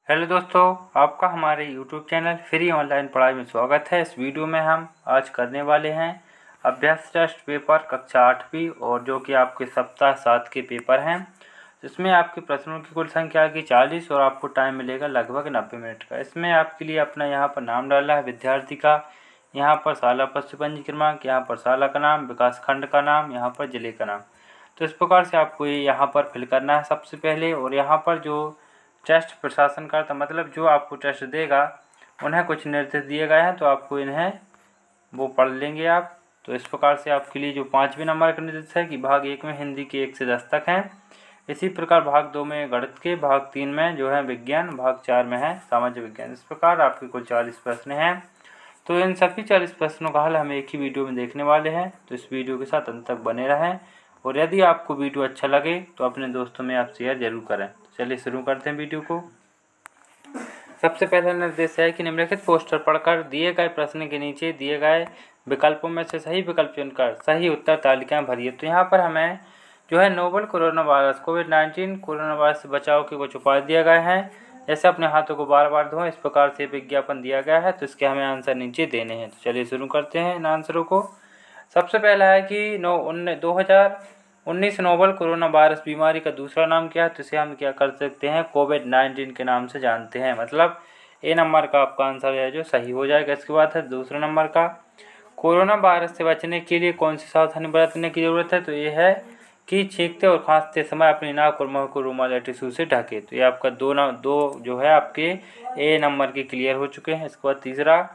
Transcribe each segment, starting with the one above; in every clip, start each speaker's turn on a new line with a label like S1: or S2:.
S1: Hello दोस्तों, आपका हमारे यूट्यूब चैनल फ्री ऑनलाइन पढ़ाई में स्वागत है। इस वीडियो में हम आज करने वाले हैं अभ्यास टेस्ट पेपर कक्षा 8वीं और जो कि आपके सप्ताह 7 के पेपर हैं। इसमें आपके प्रश्नों की कुल संख्या की 40 और आपको टाइम मिलेगा लगभग 90 मिनट का। इसमें आपके लिए अपना यहाँ पर नाम डालना है विद्यार्थी का, यहाँ पर शाला प्रश्न पंजी क्रमांक, यहाँ पर शाला का नाम, विकास खंड का नाम, यहाँ पर जिले का नाम। तो इस प्रकार से आपको ये यहाँ पर फिल करना है सबसे पहले। और यहाँ पर जो टेस्ट प्रशासन करता मतलब जो आपको टेस्ट देगा उन्हें कुछ निर्देश दिए गए हैं, तो आपको इन्हें वो पढ़ लेंगे आप। तो इस प्रकार से आपके लिए जो 5वें नंबर का निर्देश है कि भाग 1 में हिंदी के 1 से 10 तक हैं। इसी प्रकार भाग 2 में गणित के, भाग 3 में जो है विज्ञान, भाग 4 में है सामाजिक विज्ञान। इस प्रकार आपके कुल 40 प्रश्न हैं। तो इन सभी 40 प्रश्नों का हल हम एक ही वीडियो में देखने वाले हैं, तो इस वीडियो के साथ अंत तक बने रहें। और यदि आपको वीडियो अच्छा लगे तो अपने दोस्तों में आप शेयर जरूर करें। चलिए शुरू करते हैं वीडियो को। सबसे पहला निर्देश है कि निम्नलिखित पोस्टर पढ़कर दिए गए प्रश्न के नीचे दिए गए विकल्पों में से सही विकल्प चुनकर सही उत्तर तालिका भरिए। तो यहाँ पर हमें जो है नोवल कोरोना वायरस कोविड-19 कोरोना वायरस से बचाव के कुछ उपाय दिए गए हैं, जैसे अपने हाथों को बार बार धोएं। इस प्रकार से विज्ञापन दिया गया है, तो इसके हमें आंसर नीचे देने हैं। तो चलिए शुरू करते हैं इन आंसरों को। सबसे पहला है कि 2019 नोवल कोरोना वायरस बीमारी का दूसरा नाम क्या है, तो इसे हम क्या कर सकते हैं, कोविड-19 के नाम से जानते हैं। मतलब ए नंबर का आपका आंसर है जो सही हो जाएगा। इसके बाद है दूसरा नंबर का, कोरोना वायरस से बचने के लिए कौन सी सावधानी बरतने की ज़रूरत है, तो ये है कि छींकते और खांसते समय अपनी नाक और मुंह को रुमाल या टिश्यू से ढके। तो ये आपका दो जो है आपके ए नंबर के क्लियर हो चुके हैं। इसके बाद तीसरा,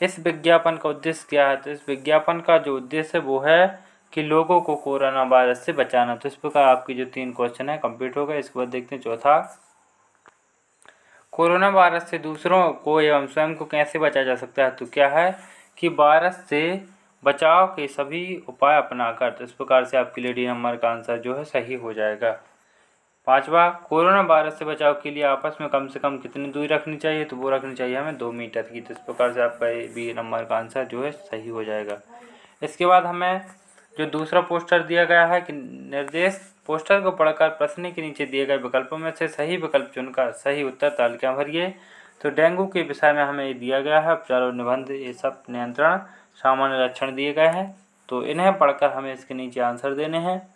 S1: इस विज्ञापन का उद्देश्य क्या है, तो इस विज्ञापन का जो उद्देश्य है वो है कि लोगों को कोरोना वायरस से बचाना। तो इस प्रकार आपकी जो 3 क्वेश्चन है कंप्लीट हो गए। इसके बाद देखते हैं चौथा, कोरोना वायरस से दूसरों को एवं स्वयं को कैसे बचाया जा सकता है, तो क्या है कि वायरस से बचाव के सभी उपाय अपनाकर। तो इस प्रकार से आपके लिए डी नंबर का आंसर जो है सही हो जाएगा। पांचवा, कोरोना वायरस से बचाव के लिए आपस में कम से कम कितनी दूरी रखनी चाहिए, तो वो रखनी चाहिए हमें 2 मीटर की। तो इस प्रकार से आपका बी नंबर का आंसर जो है सही हो जाएगा। इसके बाद हमें जो दूसरा पोस्टर दिया गया है कि निर्देश, पोस्टर को पढ़कर प्रश्न के नीचे दिए गए विकल्पों में से सही विकल्प चुनकर सही उत्तर तालिका भरिए। तो डेंगू के विषय में हमें ये दिया गया है, उपचार और निबंध ये सब नियंत्रण सामान्य लक्षण दिए गए हैं, तो इन्हें पढ़कर हमें इसके नीचे आंसर देने हैं।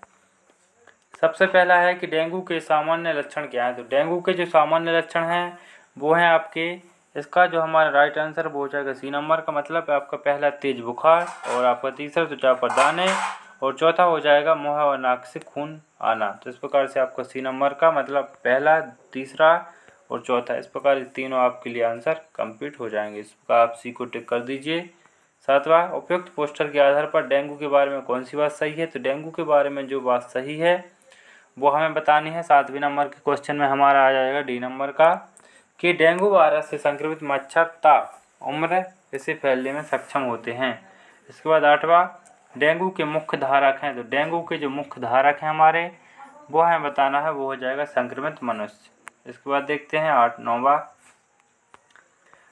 S1: सबसे पहला है कि डेंगू के सामान्य लक्षण क्या है, तो डेंगू के जो सामान्य लक्षण हैं वो हैं आपके, इसका जो हमारा राइट आंसर वो हो जाएगा सी नंबर का। मतलब आपका पहला तेज बुखार, और आपका तीसरा त्वचा पर दाने, और चौथा हो जाएगा मुंह और नाक से खून आना। तो इस प्रकार से आपका सी नंबर का मतलब पहला, तीसरा और चौथा, इस प्रकार ये तीनों आपके लिए आंसर कंप्लीट हो जाएंगे। इस प्रकार आप सी को टिक कर दीजिए। सातवां, उपयुक्त पोस्टर के आधार पर डेंगू के बारे में कौन सी बात सही है, तो डेंगू के बारे में जो बात सही है वो हमें बतानी है। 7वें नंबर के क्वेश्चन में हमारा आ जाएगा डी नंबर का कि डेंगू वायरस से संक्रमित मच्छर ता उम्र इसे फैलने में सक्षम होते हैं। इसके बाद 8वां, डेंगू के मुख्य धारक हैं, तो डेंगू के जो मुख्य धारक हैं हमारे वो हमें बताना है, वो हो जाएगा संक्रमित मनुष्य। इसके बाद देखते हैं 9वां,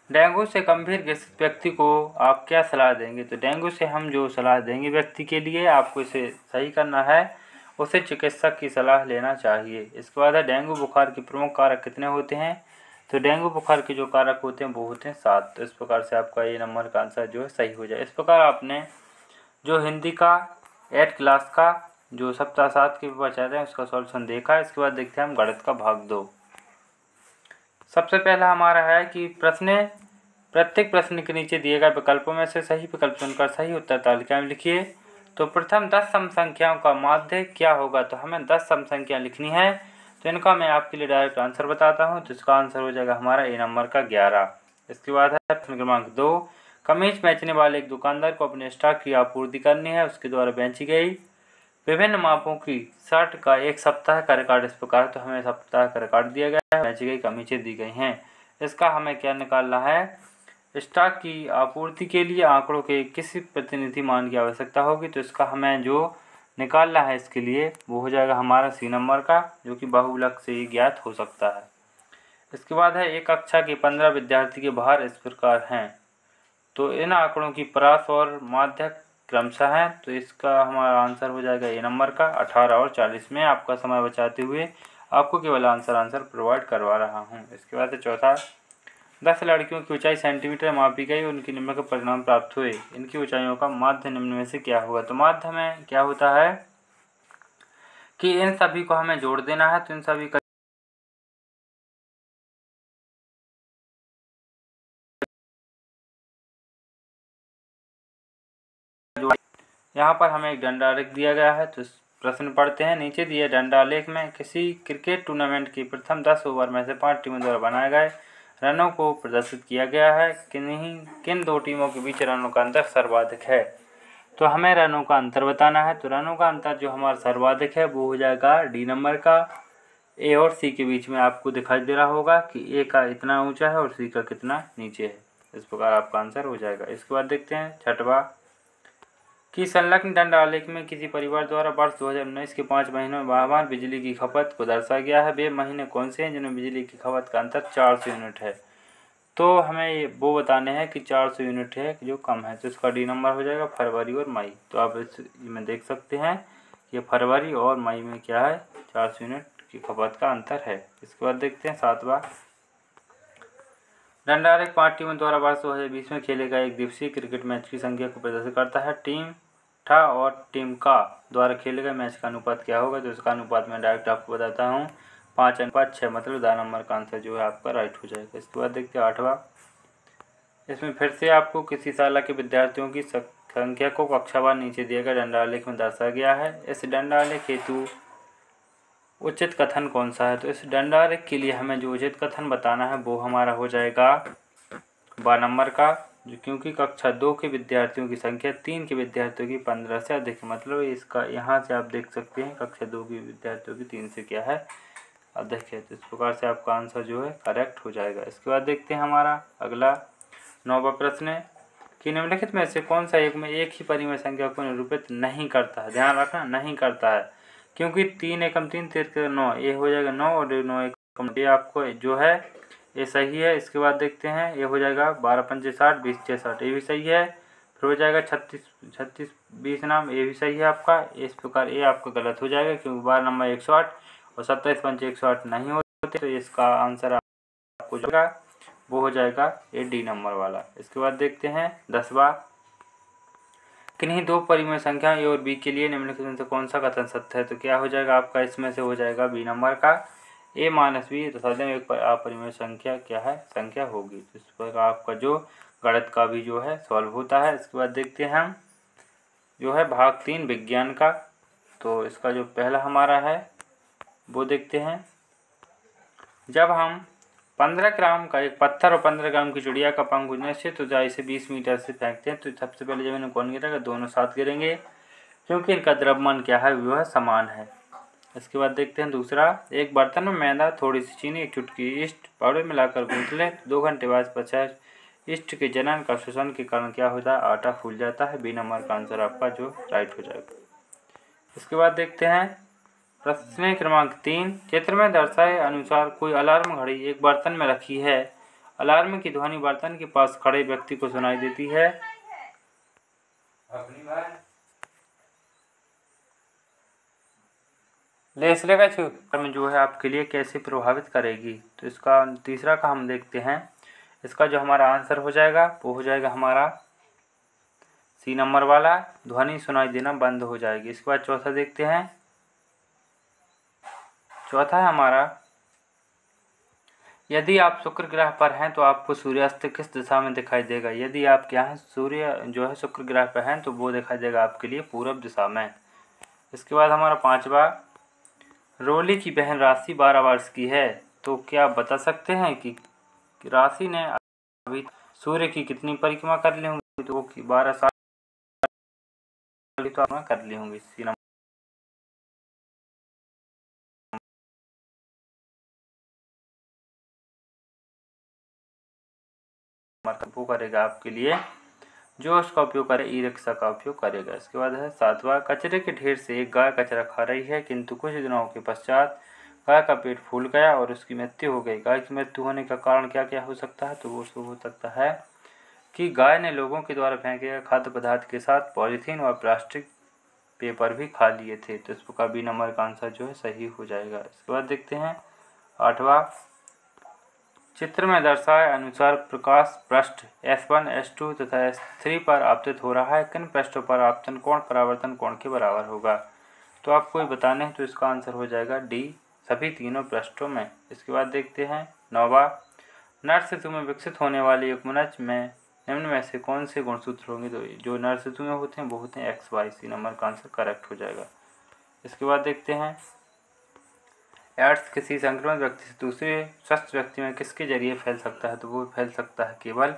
S1: डेंगू से गंभीर ग्रसित व्यक्ति को आप क्या सलाह देंगे, तो डेंगू से हम जो सलाह देंगे व्यक्ति के लिए, आपको इसे सही करना है, उसे चिकित्सक की सलाह लेना चाहिए। इसके बाद है डेंगू बुखार के प्रमुख कारक कितने होते हैं, तो डेंगू बुखार के जो कारक होते हैं वो होते हैं 7। तो इस प्रकार से आपका ये नंबर का आंसर जो है सही हो जाए। इस प्रकार आपने जो हिंदी का 8 क्लास का जो सप्ताह 7 के पेपर चल रहे हैं उसका सॉल्यूशन देखा है। इसके बाद देखते हैं हम गणित का भाग 2। सबसे पहला हमारा है कि प्रत्येक प्रश्न के नीचे दिए गए विकल्पों में से सही विकल्प चुनकर सही उत्तर तालिका में लिखिए। तो प्रथम 10 सम संख्याओं का माध्य क्या होगा, तो हमें 10 सम संख्या लिखनी है। तो इनका मैं आपके लिए डायरेक्ट आंसर बताता हूँ, तो इसका आंसर हो जाएगा हमारा ए नंबर का 11। इसके बाद है प्रश्न क्रमांक 2, कमीज बेचने वाले एक दुकानदार को अपने स्टॉक की आपूर्ति करनी है। उसके द्वारा बेची गई विभिन्न मापों की शर्ट का एक सप्ताह का रिकॉर्ड इस प्रकार, तो हमें सप्ताह का रिकॉर्ड दिया गया है, बेची गई कमीजें दी गई हैं। इसका हमें क्या निकालना है, स्टॉक की आपूर्ति के लिए आंकड़ों के किसी प्रतिनिधि मान की आवश्यकता होगी। तो इसका हमें जो निकालना है इसके लिए वो हो जाएगा हमारा सी नंबर का, जो कि बहुलक से ही ज्ञात हो सकता है। इसके बाद है एक कक्षा के 15 विद्यार्थी के भार इस प्रकार हैं। तो इन आंकड़ों की प्रास और माध्य क्रमशः हैं, तो इसका हमारा आंसर हो जाएगा ए नंबर का 18 और 40 में। आपका समय बचाते हुए आपको केवल आंसर प्रोवाइड करवा रहा हूँ। इसके बाद चौथा, 10 लड़कियों की ऊंचाई सेंटीमीटर मापी गई, उनकी निम्न के परिणाम प्राप्त हुए, इनकी ऊंचाइयों का माध्य निम्न में से क्या होगा। तो माध्य में क्या होता है कि इन सभी को हमें जोड़ देना है। तो इन सभी का यहाँ पर हमें एक दंडालेख दिया गया है। तो प्रश्न पढ़ते हैं। नीचे दिए दंडालेख में किसी क्रिकेट टूर्नामेंट की प्रथम 10 ओवर में से 5 टीमों द्वारा बनाए गए रनों को प्रदर्शित किया गया है। किन 2 टीमों के बीच रनों का अंतर सर्वाधिक है। तो हमें रनों का अंतर बताना है। तो रनों का अंतर जो हमारा सर्वाधिक है वो हो जाएगा डी नंबर का। ए और सी के बीच में आपको दिखाई दे रहा होगा कि ए का इतना ऊंचा है और सी का कितना नीचे है। इस प्रकार आपका आंसर हो जाएगा। इसके बाद देखते हैं छठवां कि संलग्न दंडालेख में किसी परिवार द्वारा वर्ष 2019 के 5 महीनों में वाहवान बिजली की खपत को दर्शाया गया है। वे महीने कौन से हैं जिनमें बिजली की खपत का अंतर 400 यूनिट है। तो हमें वो बताने हैं कि 400 यूनिट है जो कम है। तो इसका डी नंबर हो जाएगा फरवरी और मई। तो आप इसमें देख सकते हैं कि फरवरी और मई में क्या है 400 यूनिट की खपत का अंतर है। इसके बाद देखते हैं सातवां, दंडालेख 5 टीमों द्वारा वर्ष 2020 में खेले गए एक दिवसीय क्रिकेट मैच की संख्या को प्रदर्शित करता है। टीम ठा और टीम का द्वारा खेले गए मैच का अनुपात क्या होगा। तो इसका अनुपात मैं डायरेक्ट आपको बताता हूँ 5:6, मतलब 10 नंबर का आंसर जो है आपका राइट हो जाएगा। इसके बाद देखते हैं आठवां, इसमें फिर से आपको किसी शाला के विद्यार्थियों की संख्या को कक्षावार नीचे दिए गए दंडालेख में दर्शाया गया है। इस दंडालेख हेतु उचित कथन कौन सा है। तो इस दंडालेख के लिए हमें जो उचित कथन बताना है वो हमारा हो जाएगा 12 नंबर का, जो क्योंकि कक्षा 2 के विद्यार्थियों की संख्या 3 के विद्यार्थियों की 15 से अधिक है। मतलब इसका यहाँ से आप देख सकते हैं कक्षा 2 के विद्यार्थियों की 3 से क्या है अधिक है। तो इस प्रकार से आपका आंसर जो है करेक्ट हो जाएगा। इसके बाद देखते हैं हमारा अगला 9वां प्रश्न है कि निम्नलिखित में से कौन सा एक में एक ही परिमेय संख्या को निरूपित नहीं करता है। ध्यान रखना, नहीं करता है, क्योंकि 3 एकम 3 3 9 ये हो जाएगा 9 और 9 एकम ये आपको जो है ये सही है। इसके बाद देखते हैं ये हो जाएगा 12 पंचे 60 20 6 60 ये भी सही है। फिर हो जाएगा 36 20 नाम ये भी सही है आपका। इस प्रकार ये आपका गलत हो जाएगा क्योंकि 12 नंबर 108 और 27 पंचे 108 नहीं होते। तो इसका आंसर आपको जो वो हो जाएगा ये डी नंबर वाला। इसके बाद देखते हैं 10वां, किन्हीं 2 परिमेय संख्या ए और बी के लिए निम्नलिखित में से कौन सा कथन सत्य है। तो क्या हो जाएगा आपका, इसमें से हो जाएगा बी नंबर का ए माइनस बी तथा एक अपरिमेय संख्या क्या है संख्या होगी। तो इस पर आपका जो गणित का भी जो है सॉल्व होता है। इसके बाद देखते हैं हम जो है भाग 3 विज्ञान का। तो इसका जो पहला हमारा है वो देखते हैं। जब हम 15 ग्राम का एक पत्थर और 15 ग्राम की चिड़िया का पंख निश्चित ऊंचाई से 20 मीटर से फेंकते हैं तो सबसे पहले जमीन में कौन गिरेगा, दोनों साथ गिरेंगे क्योंकि इनका द्रव्यमान क्या है वो है समान है। इसके बाद देखते हैं दूसरा, एक बर्तन में मैदा, थोड़ी सी चीनी, एक चुटकी ईस्ट पाउडर मिलाकर गूंथ लें। 2 घंटे बाद 50 ईस्ट के जनन का शोषण के कारण क्या होता है, आटा फूल जाता है। बी नंबर का आंसर आपका जो राइट हो जाएगा। इसके बाद देखते हैं प्रश्न क्रमांक 3, चित्र में दर्शाए अनुसार कोई अलार्म घड़ी एक बर्तन में रखी है। अलार्म की ध्वनि बर्तन के पास खड़े व्यक्ति को सुनाई देती है। में जो है आपके लिए कैसे प्रभावित करेगी। तो इसका तीसरा का हम देखते हैं। इसका जो हमारा आंसर हो जाएगा वो हो जाएगा हमारा सी नंबर वाला, ध्वनि सुनाई देना बंद हो जाएगी। इसके बाद चौथा देखते हैं। चौथा है हमारा, यदि आप शुक्र ग्रह पर हैं तो आपको सूर्यास्त किस दिशा में दिखाई देगा। यदि आप यहाँ सूर्य जो है शुक्र ग्रह पर हैं तो वो दिखाई देगा आपके लिए पूरब दिशा में। इसके बाद हमारा 5वां, रोली की बहन राशि 12 वर्ष की है। तो क्या आप बता सकते हैं कि राशि ने अभी सूर्य की कितनी परिक्रमा कर ली होंगी। तो वो 12 साल तो आपने कर ली होंगी। सी नंबर वो करेगा आपके लिए जो उसका उपयोग करे ई रिक्शा का उपयोग करेगा। इसके बाद है 7वां, कचरे के ढेर से एक गाय कचरा खा रही है किंतु कुछ दिनों के पश्चात गाय का पेट फूल गया और उसकी मृत्यु हो गई। गाय की मृत्यु होने का कारण क्या क्या हो सकता है। तो वो हो सकता है कि गाय ने लोगों के द्वारा फेंके गए खाद्य पदार्थ के साथ पॉलीथीन व प्लास्टिक पेपर भी खा लिए थे। तो इस प्रकार बी नंबर का आंसर जो है सही हो जाएगा। इसके बाद देखते हैं 8वां, चित्र में दर्शाए अनुसार प्रकाश पृष्ठ S1, S2 तथा S3 पर आपतित हो रहा है, किन पृष्ठों पर आपतन कोण परावर्तन कोण के बराबर होगा। तो आपको बताने हैं, तो इसका आंसर हो जाएगा डी, सभी तीनों पृष्ठों में। इसके बाद देखते हैं 9वां, नर शिशु में विकसित होने वाले युग्मनज में निम्न में से कौन से गुणसूत्र होंगे। तो जो नर शिशु में होते हैं वो होते हैं XY, सी नंबर का आंसर करेक्ट हो जाएगा। इसके बाद देखते हैं एड्स किसी संक्रमित व्यक्ति से दूसरे स्वस्थ व्यक्ति में किसके जरिए फैल सकता है। तो वो फैल सकता है केवल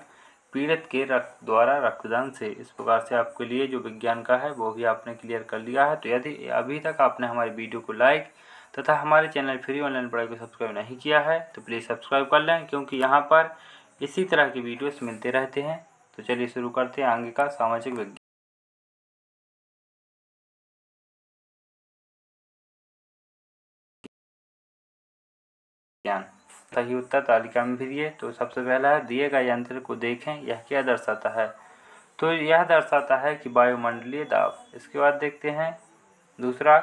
S1: पीड़ित के द्वारा रक्तदान से। इस प्रकार से आपके लिए जो विज्ञान का है वो भी आपने क्लियर कर लिया है। तो यदि अभी तक आपने हमारी वीडियो को लाइक तथा हमारे चैनल फ्री ऑनलाइन पढ़ाई को सब्सक्राइब नहीं किया है तो प्लीज़ सब्सक्राइब कर लें, क्योंकि यहाँ पर इसी तरह की वीडियोस मिलते रहते हैं। तो चलिए शुरू करते हैं आगे का सामाजिक विज्ञान। सही उत्तर तालिका में भी तो सबसे पहला है, दिए गए यंत्र को देखें, यह क्या दर्शाता है। तो यह दर्शाता है कि वायुमंडलीय दाब। इसके बाद देखते हैं दूसरा,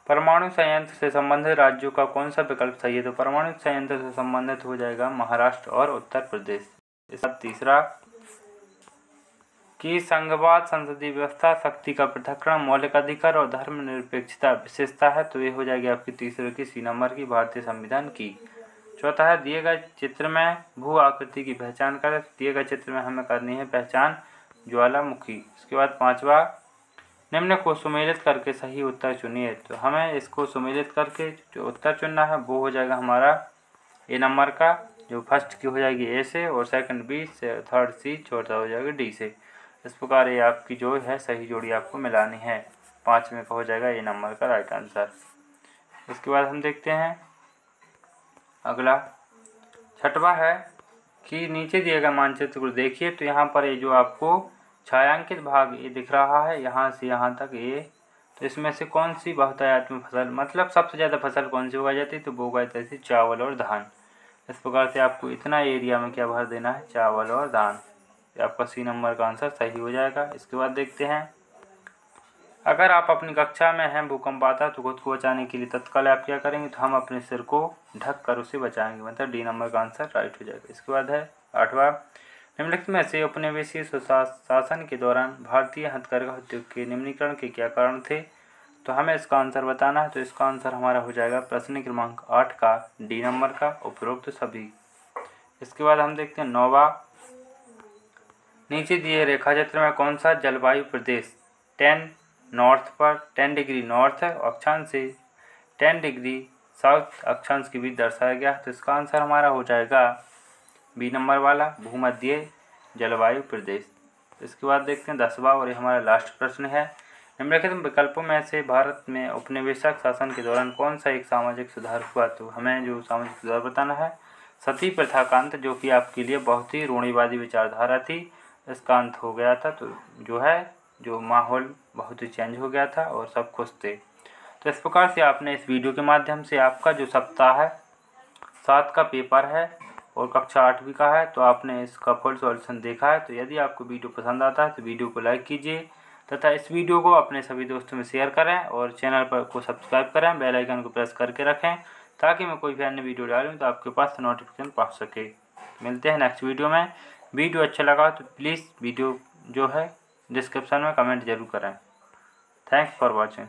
S1: परमाणु संयंत्र से संबंधित राज्यों का कौन सा विकल्प सही है। तो परमाणु संयंत्र से संबंधित हो जाएगा महाराष्ट्र और उत्तर प्रदेश। इसका तीसरा, कि संघवाद संसदीय व्यवस्था शक्ति का पृथक्करण मौलिक अधिकार और धर्मनिरपेक्षता विशेषता है। तो ये हो जाएगी आपकी तीसरे की सी नंबर की भारतीय संविधान की। चौथा है, दिए गए चित्र में भू आकृति की पहचान करें। दिए गए चित्र में हमें करनी है पहचान ज्वालामुखी। इसके बाद 5वां, निम्न को सुमेलित करके सही उत्तर चुनिए। तो हमें इसको सुमेलित करके जो उत्तर चुनना है वो हो जाएगा हमारा ए नंबर का, जो फर्स्ट की हो जाएगी ए से और सेकंड बी से, थर्ड सी, चौथा हो जाएगा डी से। इस प्रकार ये आपकी जो है सही जोड़ी आपको मिलानी है। 5वें का हो जाएगा ए नंबर का राइट आंसर। इसके बाद हम देखते हैं अगला 6वां है कि नीचे दिए गए मानचित्र को देखिए। तो यहाँ पर ये जो आपको छायांकित भाग ये दिख रहा है, यहाँ से यहाँ तक ये, तो इसमें से कौन सी बहुतायत में फसल, मतलब सबसे ज़्यादा फसल कौन सी उगाई जाती है। तो वो उगाई जाती है चावल और धान। इस प्रकार से आपको इतना एरिया में क्या भर देना है, चावल और धान। आपका सी नंबर का आंसर सही हो जाएगा। इसके बाद देखते हैं, अगर आप अपनी कक्षा में हैं भूकंप आता तो खुद को बचाने के लिए तत्काल आप क्या करेंगे। तो हम अपने सिर को ढक कर उसे बचाएंगे, मतलब डी नंबर का आंसर राइट हो जाएगा। इसके बाद है 8वां, निम्नलिखित में से उपनिवेशीय शासन के दौरान भारतीय हथकरघा उद्योग के निम्नीकरण के क्या कारण थे। तो हमें इसका आंसर बताना है। तो इसका आंसर हमारा हो जाएगा प्रश्न क्रमांक 8 का डी नंबर का, उपरोक्त सभी। इसके बाद हम देखते हैं 9वां, नीचे दिए रेखाचित्र में कौन सा जलवायु प्रदेश 10 नॉर्थ पर 10 डिग्री नॉर्थ अक्षांश से 10 डिग्री साउथ अक्षांश के बीच दर्शाया गया। तो इसका आंसर हमारा हो जाएगा बी नंबर वाला, भूमध्य जलवायु प्रदेश। इसके बाद देखते हैं 10वां और ये हमारा लास्ट प्रश्न है, निम्नलिखित विकल्पों में से भारत में उपनिवेशक शासन के दौरान कौन सा एक सामाजिक सुधार हुआ। तो हमें जो सामाजिक सुधार बताना है, सती प्रथा का अंत, जो कि आपके लिए बहुत ही रूढ़िवादी विचारधारा थी, इसका अंत हो गया था। तो जो माहौल बहुत ही चेंज हो गया था और सब खुश थे। तो इस प्रकार से आपने इस वीडियो के माध्यम से आपका जो सप्ताह 7 का पेपर है और कक्षा 8वीं का है, तो आपने इसका फुल सॉल्यूशन देखा है। तो यदि आपको वीडियो पसंद आता है तो वीडियो को लाइक कीजिए तथा इस वीडियो को अपने सभी दोस्तों में शेयर करें और चैनल पर को सब्सक्राइब करें, बेल आइकन को प्रेस करके रखें ताकि मैं कोई भी अन्य वीडियो डालूँ तो आपके पास नोटिफिकेशन पहुँच सके। मिलते हैं नेक्स्ट वीडियो में। वीडियो अच्छा लगा तो प्लीज़ वीडियो जो है डिस्क्रिप्शन में कमेंट जरूर करें। Thanks for watching.